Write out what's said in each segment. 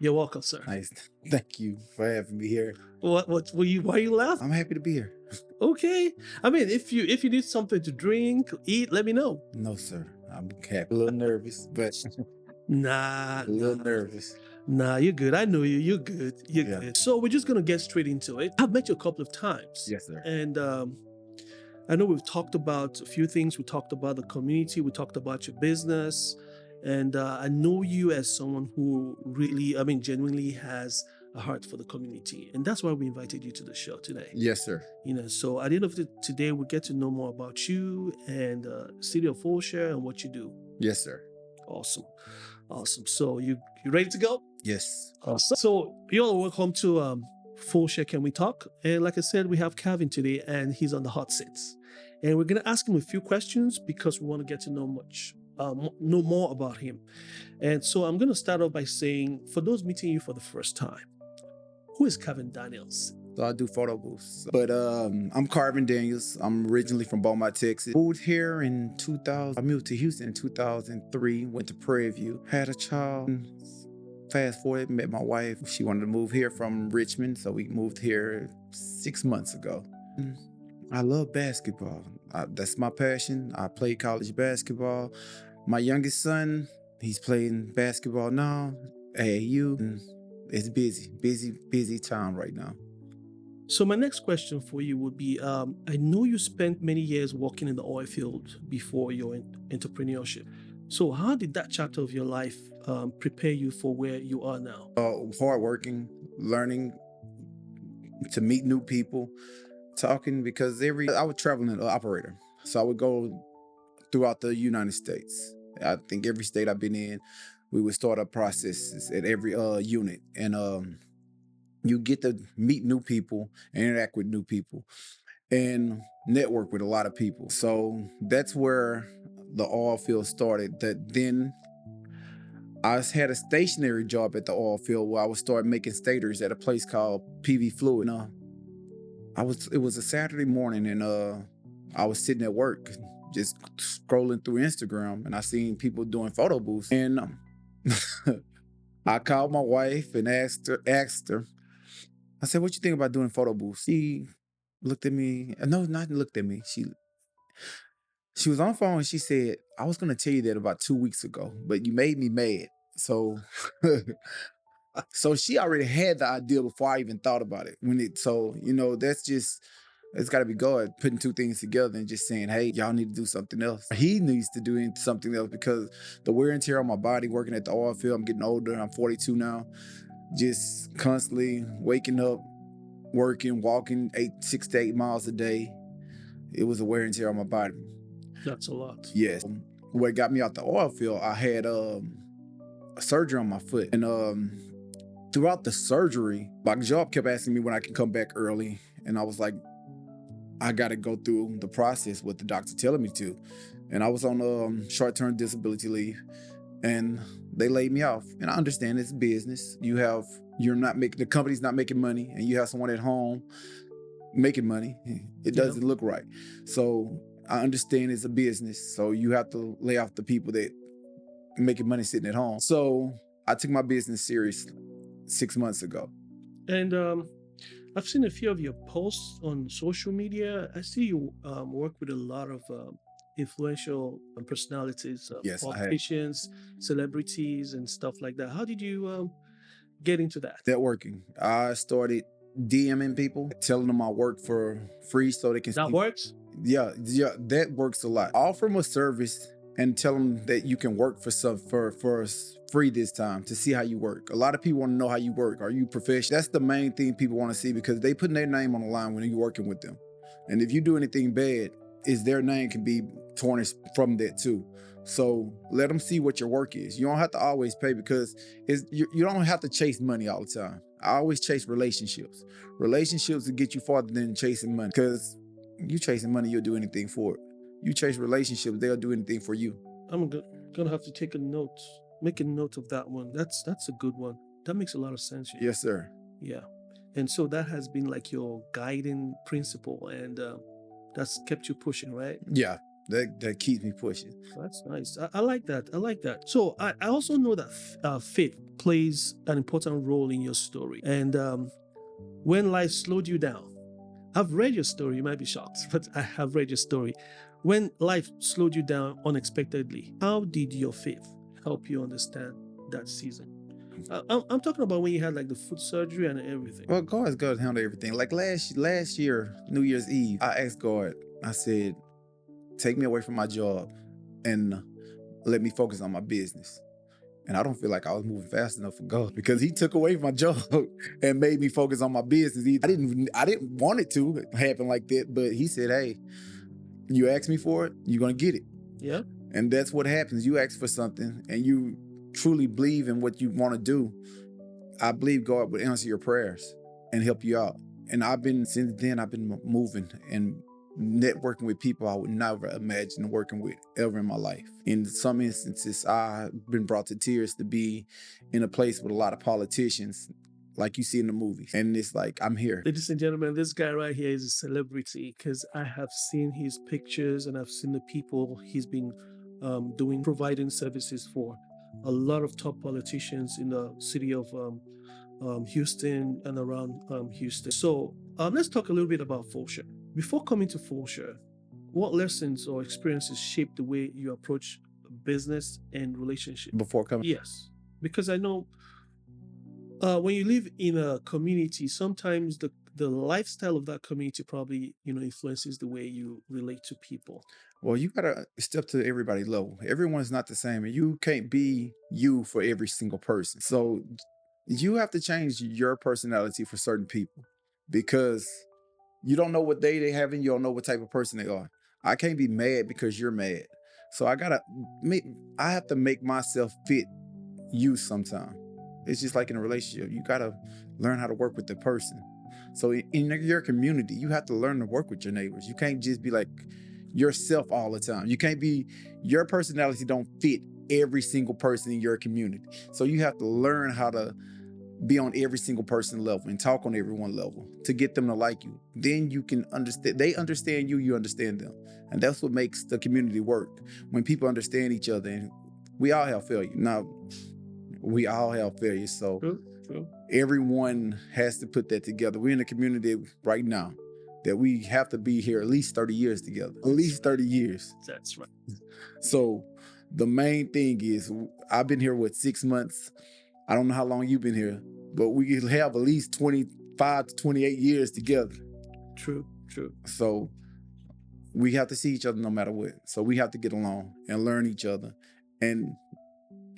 You're welcome, sir. Nice. Thank you for having me here. What were you? Why are you laughing? I'm happy to be here. Okay. I mean, if you need something to drink, eat, let me know. No, sir. I'm happy. A little nervous, but Nah, a little nah. nervous. Nah, you're good. I know you. You're good. You're Yeah. good. So we're just gonna get straight into it. I've met you a couple of times. Yes, sir. And I know we've talked about a few things. We talked about the community. We talked about your business. And I know you as someone who really, I mean, genuinely has a heart for the community. And that's why we invited you to the show today. Yes, sir. So at the end of today, we get to know more about you and City of Fulshear and what you do. Yes, sir. Awesome. Awesome. So you ready to go? Yes. Awesome. So you're all welcome to Fulshear Can We Talk? And like I said, we have Carvin today and he's on the hot seats. And we're going to ask him a few questions because we want to get to know know more about him. And so I'm going to start off by saying, for those meeting you for the first time, who is Carvin Daniels? So I do photo booths. But I'm Carvin Daniels. I'm originally from Beaumont, Texas. Moved here in 2000. I moved to Houston in 2003, went to Prairie View, had a child. Fast forward, met my wife. She wanted to move here from Richmond, so we moved here 6 months ago. I love basketball. That's my passion. I played college basketball. My youngest son, he's playing basketball now, AAU. It's busy time right now. So my next question for you would be, I know you spent many years working in the oil field before your entrepreneurship. So how did that chapter of your life prepare you for where you are now? Hardworking, learning to meet new people, talking, because I would travel as an operator. So I would go throughout the United States. I think every state I've been in, we would start up processes at every unit. And you get to meet new people, interact with new people, and network with a lot of people. So that's where the oil field started. That then I had a stationary job at the oil field where I would start making stators at a place called PV Fluid. It was a Saturday morning, and I was sitting at work just scrolling through Instagram, and I seen people doing photo booths. And I called my wife and asked her, I said, "What you think about doing photo booths?" She looked at me. No, not looked at me. She was on the phone and she said, "I was gonna tell you that about 2 weeks ago, but you made me mad." So so she already had the idea before I even thought about it. That's just, it's got to be God putting two things together and just saying, "Hey, y'all need to do something else." He needs to do something else because the wear and tear on my body working at the oil field, I'm getting older, I'm 42 now, just constantly waking up, working, walking 6 to 8 miles a day. It was a wear and tear on my body. That's a lot. Yes. What got me out the oil field, I had a surgery on my foot. And throughout the surgery, my job kept asking me when I can come back early. And I was like, I got to go through the process with the doctor telling me to. And I was on short-term disability leave, and they laid me off. And I understand it's business. The company's not making money, and you have someone at home making money. It doesn't look right. So I understand it's a business. So you have to lay off the people that making money sitting at home. So I took my business serious 6 months ago. And I've seen a few of your posts on social media. I see you work with a lot of influential personalities, Yes, politicians, celebrities, and stuff like that. How did you get into that? Networking. I started DMing people, telling them I work for free so they can That works? Yeah, that works a lot. Offer them a service and tell them that you can work for free this time to see how you work. A lot of people want to know how you work. Are you professional? That's the main thing people want to see, because they putting their name on the line when you're working with them. And if you do anything bad, their name can be tarnished from that too. So let them see what your work is. You don't have to always pay, because you don't have to chase money all the time. I always chase relationships. Relationships will get you farther than chasing money, because you chasing money, you'll do anything for it. You chase relationships, they'll do anything for you. I'm gonna have to take a note, make a note of that one. That's a good one. That makes a lot of sense. Yes, sir. Yeah. And so that has been like your guiding principle, and that's kept you pushing, right? Yeah. that keeps me pushing. That's nice. I like that. I like that. So I also know that faith plays an important role in your story. And when life slowed you down, I've read your story. You might be shocked, but I have read your story. When life slowed you down unexpectedly, how did your faith help you understand that season? I'm talking about when you had like the foot surgery and everything. Well, God's God handle everything. Like last year, New Year's Eve, I asked God. I said, "Take me away from my job and let me focus on my business." And I don't feel like I was moving fast enough for God because He took away my job and made me focus on my business. I didn't want it to happen like that, but He said, "Hey, you asked me for it, you're gonna get it." Yeah. And that's what happens. You ask for something and you truly believe in what you want to do. I believe God would answer your prayers and help you out. And since then, I've been moving and networking with people I would never imagine working with ever in my life. In some instances, I've been brought to tears to be in a place with a lot of politicians like you see in the movies. And it's like, I'm here. Ladies and gentlemen, this guy right here is a celebrity because I have seen his pictures and I've seen the people he's been providing services for. A lot of top politicians in the city of Houston and around Houston. So let's talk a little bit about Fulshear. Before coming to Fulshear, what lessons or experiences shaped the way you approach business and relationship? Before coming, Yes, because I know when you live in a community, sometimes the lifestyle of that community probably influences the way you relate to people. well, you gotta step to everybody's level. Everyone's not the same, and you can't be you for every single person. So you have to change your personality for certain people because you don't know what they have and you don't know what type of person they are. I can't be mad because you're mad. So I have to make myself fit you sometime. It's just like in a relationship. You gotta learn how to work with the person. So in your community, you have to learn to work with your neighbors. You can't just be like yourself all the time. You can't be your personality don't fit every single person in your community. So you have to learn how to be on every single person level and talk on everyone level to get them to like you. Then you can understand, they understand you, you understand them. And that's what makes the community work. When people understand each other, and we all have failure. Now, we all have failures. So True. everyone has to put that together. We're in a community right now that we have to be here at least 30 years together, at least 30 years. That's right. So the main thing is I've been here, 6 months? I don't know how long you've been here, but we have at least 25 to 28 years together. True. So we have to see each other no matter what. So we have to get along and learn each other and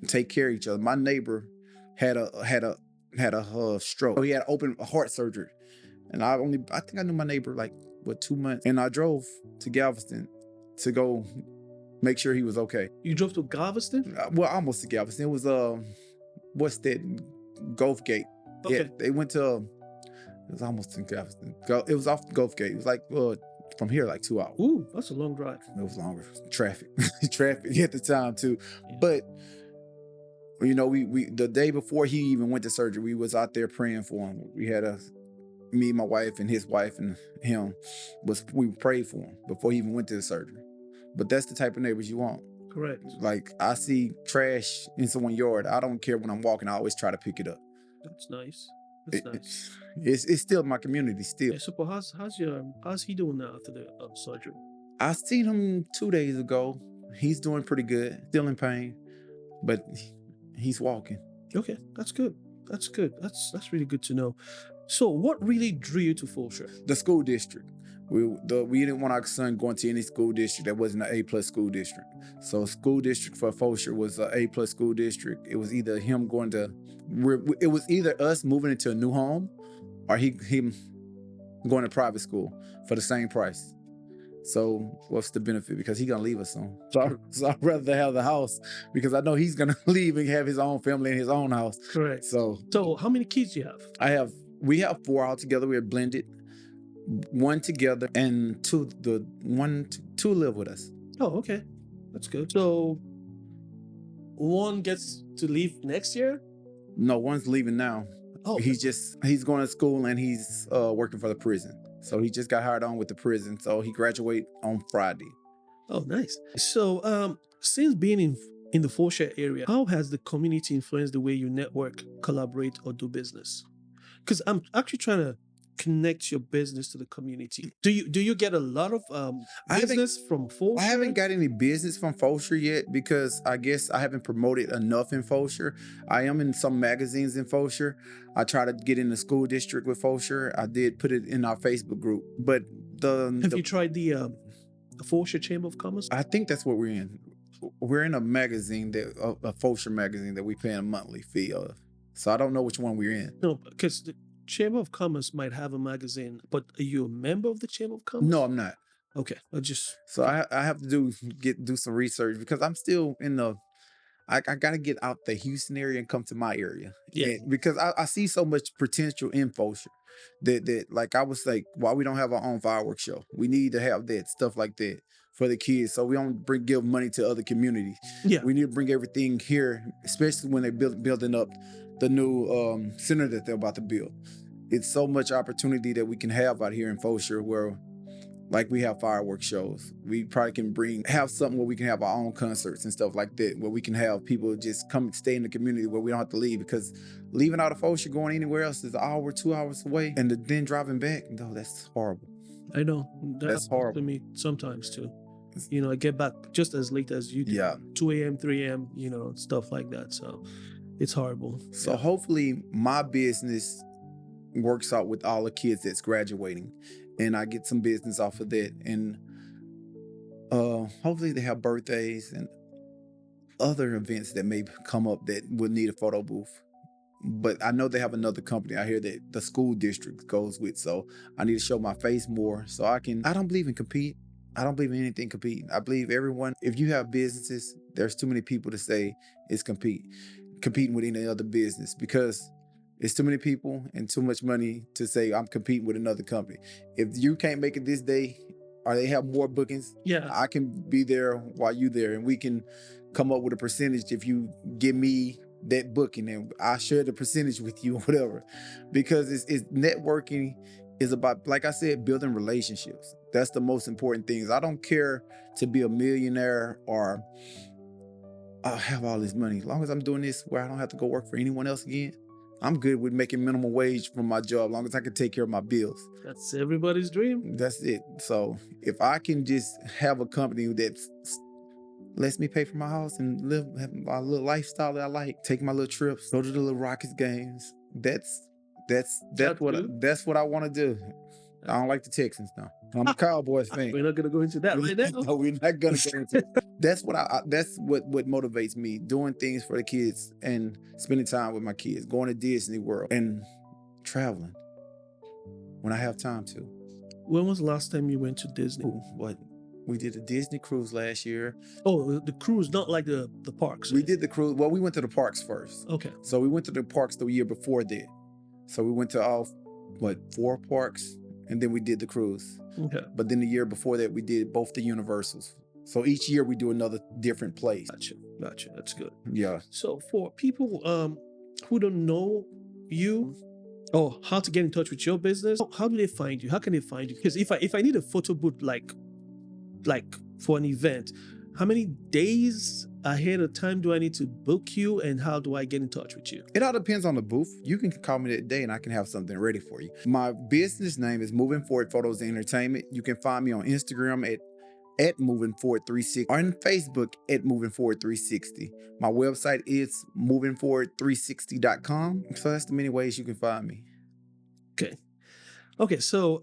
take care of each other. My neighbor had a stroke. He had open heart surgery. And I think I knew my neighbor like 2 months. And I drove to Galveston to go make sure he was okay. You drove to Galveston? Well, almost to Galveston. It was what's that? Gulf Gate. Okay. Yeah, they went to it was almost in Galveston. It was off Gulf Gate. It was like from here like 2 hours. Ooh, that's a long drive. It was longer. Traffic at the time too. Yeah. But we the day before he even went to surgery, we was out there praying for him. We had me, my wife, and his wife, and him we prayed for him before he even went to the surgery. But that's the type of neighbors you want. Correct. Like I see trash in someone's yard, I don't care when I'm walking. I always try to pick it up. That's nice. That's nice. It's still my community still. Yeah, so how's he doing now after the surgery? I seen him 2 days ago. He's doing pretty good. Still in pain, but he's walking. Okay, that's good. That's good. That's really good to know. So, what really drew you to Fulshear? The school district. We didn't want our son going to any school district that wasn't an A+ school district. So, school district for Fulshear was an A+ school district. It was either him it was either us moving into a new home, or him going to private school for the same price. So what's the benefit? Because he's gonna leave us soon. So I'd rather have the house because I know he's gonna leave and have his own family in his own house. Correct. So how many kids do you have? We have 4 all together. We're blended, 1 together, and 2 live with us. Oh, okay, that's good. So 1 gets to leave next year? No, 1's leaving now. Oh, he's going to school and he's working for the prison. So he just got hired on with the prison. So he graduate on Friday. Oh, nice. So, since being in the Fulshear area, how has the community influenced the way you network, collaborate, or do business? Because I'm actually trying to connect your business to the community. Do you get a lot of I haven't business from I haven't Fulshear? got any business from Fulshear yet because I guess I haven't promoted enough in Fulshear. I am in some magazines in Fulshear. I try to get in the school district with Fulshear. I did put it in our Facebook group, but Have the you tried the Fulshear Chamber of Commerce? I think that's what we're in. We're in a magazine that a Fulshear magazine that we pay a monthly fee of. So I don't know which one we're in. No, because the Chamber of Commerce might have a magazine, but are you a member of the Chamber of No, Commerce? I'm not. Okay, I just So okay. I have to do some research because I'm still in the I got to get out the Houston area and come to my area. Yeah, And because I see so much potential in Fulshear that like I was like, why we don't have our own fireworks show? We need to have that stuff like that for the kids, so we don't give money to other communities. yeah, We need to bring everything here, especially when they're building up the new center that they're about to build. It's so much opportunity that we can have out here in Fulshear where like we have fireworks shows. We probably can have something where we can have our own concerts and stuff like that, where we can have people just come stay in the community where we don't have to leave because leaving out of Fulshear going anywhere else is an hour, 2 hours away, and then driving back, no, that's horrible. I know that That's happens to horrible. me sometimes too. I get back just as late as you do, Yeah. 2 a.m., 3 a.m., stuff like that. So it's horrible. So Yeah. hopefully my business works out with all the kids that's graduating, and I get some business off of that, and hopefully they have birthdays and other events that may come up that would need a photo booth. But I know they have another company out here that the school district goes with, so I need to show my face more so I don't believe in compete. I don't believe in anything competing. I believe everyone, if you have businesses, there's too many people to say it's competing with any other business because it's too many people and too much money to say I'm competing with another company. If you can't make it this day or they have more bookings, Yeah. I can be there while you there and we can come up with a percentage if you give me that booking and I share the percentage with you or whatever. Because it's networking is about, like I said, building relationships. That's the most important things. I don't care to be a millionaire or I have all this money. As long as I'm doing this where I don't have to go work for anyone else again, I'm good with making minimum wage from my job, as long as I can take care of my bills. That's everybody's dream. That's it. So if I can just have a company that lets me pay for my house and have my little lifestyle that I like, take my little trips, go to the little Rockets games, That's good. that's what I want to do. I don't like the Texans now. I'm a Cowboys fan. We're not gonna go into that right now. No, we're not gonna go into it. That's what motivates me, doing things for the kids and spending time with my kids, going to Disney World and traveling when I have time to. When was the last time you went to Disney? Ooh, what we did a Disney cruise last year. Oh, the cruise, not like the parks. We did the cruise. Well, we went to the parks first. Okay. So we went to the parks the year before that. So we went to all 4 parks, and then we did the cruise. Okay. But then the year before that, we did both the Universals. So each year we do another different place. Gotcha. That's good. Yeah. So for people who don't know you or how to get in touch with your business, how do they find you? How can they find you? Because if I need a photo booth like for an event, how many days ahead of time do I need to book you, and how do I get in touch with you? It all depends on the booth. You can call me that day and I can have something ready for you. My business name is Moving Forward Photos and Entertainment. You can find me on Instagram at Moving Forward 360 or on Facebook at Moving Forward 360. My website is movingforward360.com. So that's the many ways you can find me. Okay, so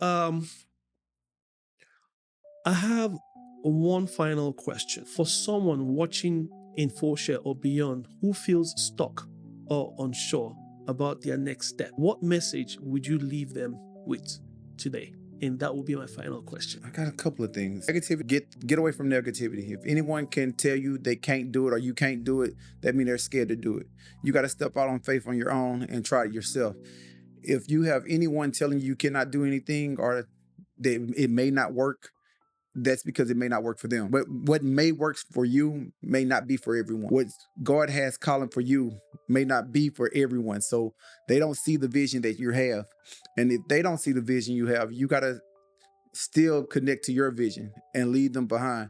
I have one final question for someone watching in Fulshear or beyond who feels stuck or unsure about their next step. What message would you leave them with today? And that will be my final question. I got a couple of things. Negativity, get away from negativity. If anyone can tell you they can't do it or you can't do it, that means they're scared to do it. You got to step out on faith on your own and try it yourself. If you have anyone telling you cannot do anything or that it may not work, that's because it may not work for them. But what may work for you may not be for everyone. What God has calling for you may not be for everyone. So they don't see the vision that you have. And if they don't see the vision you have, you got to still connect to your vision and leave them behind.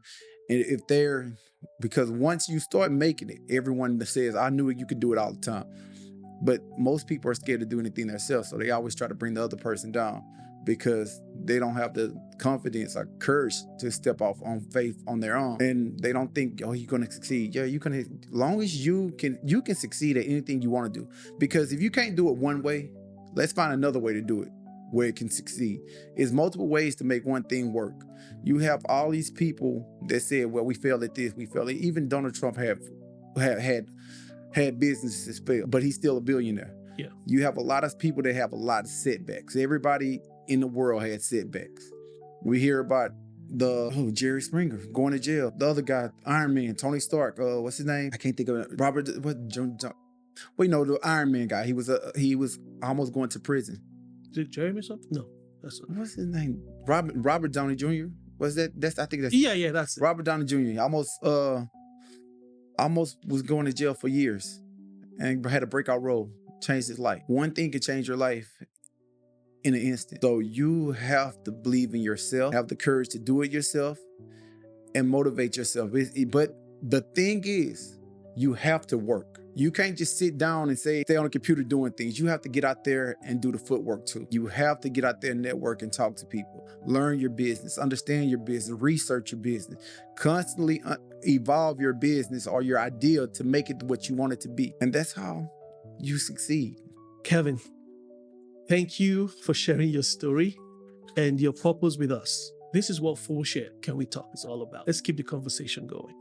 And if they're, because once you start making it, everyone that says, I knew you could do it all the time. But most people are scared to do anything themselves. So they always try to bring the other person down because they don't have the confidence or courage to step off on faith on their own. And they don't think, oh, you're going to succeed. Yeah, you can, as long as you can succeed at anything you want to do. Because if you can't do it one way, let's find another way to do it where it can succeed. There's multiple ways to make one thing work. You have all these people that said, well, we failed at this, we failed at, even Donald Trump had businesses fail, but he's still a billionaire. Yeah. You have a lot of people that have a lot of setbacks. Everybody in the world had setbacks. We hear about Jerry Springer going to jail. The other guy, Iron Man, Tony Stark. What's his name? I can't think of it. Robert. The Iron Man guy. He was almost going to prison. Is it Jeremy something? No, that's not. What's his name? Robert Downey Jr. Was that? I think that's. Yeah, that's it. Robert Downey Jr. Almost was going to jail for years and had a breakout role, changed his life. One thing can change your life in an instant. So you have to believe in yourself, have the courage to do it yourself, and motivate yourself. But the thing is, you have to work. You can't just sit down and stay on a computer doing things. You have to get out there and do the footwork too. You have to get out there and network and talk to people. Learn your business, understand your business, research your business, constantly evolve your business or your idea to make it what you want it to be. And that's how you succeed. Kevin, thank you for sharing your story and your purpose with us. This is what Fulshear Can We Talk is all about. Let's keep the conversation going.